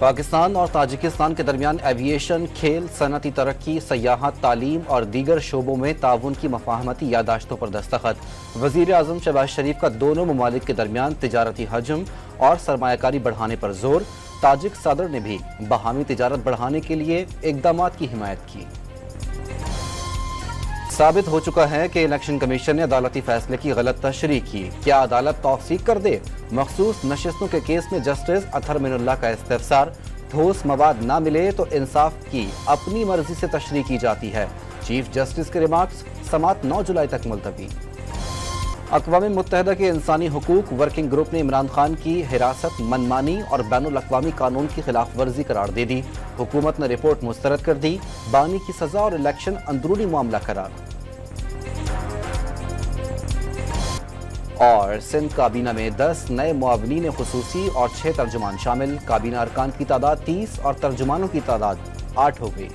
पाकिस्तान और ताजिकिस्तान के दरमियान एविएशन, खेल, सनती तरक्की, सयाहत, तालीम और दीगर शोबों में ताउन की मफाहमती यादाश्तों पर दस्तखत। वज़ीर आज़म शहबाज शरीफ का दोनों ममालिक के दरमियान तिजारती हजम और सरमायाकारी बढ़ाने पर जोर। ताजिक सदर ने भी बाहमी तिजारत बढ़ाने के लिए इक़दामात की हिमायत की। साबित हो चुका है कि इलेक्शन कमीशन ने अदालती फैसले की गलत तशरीह की। क्या अदालत तौसीक कर दे? मखसूस नशिस्तों के केस में जस्टिस अतहर मिनुल्लाह का इस्तिफसार। ठोस मवाद ना मिले तो इंसाफ की अपनी मर्जी से तशरीह की जाती है। चीफ जस्टिस के रिमार्क्स। समात 9 जुलाई तक मुलतवी। अक़वाम मुत्तहिदा के इंसानी हुकूक वर्किंग ग्रुप ने इमरान खान की हिरासत मनमानी और बैनुल अक़वामी कानून की खिलाफ वर्जी करार दे दी। हुकूमत ने रिपोर्ट मुस्तरद कर दी। बानी की सजा और इलेक्शन अंदरूनी मामला करार। और सिंध काबीना में 10 नए मुआवनीन खुसूसी और 6 तर्जुमान शामिल। काबीना अरकान की तादाद 30 और तर्जुमानों की तादाद 8 हो गई।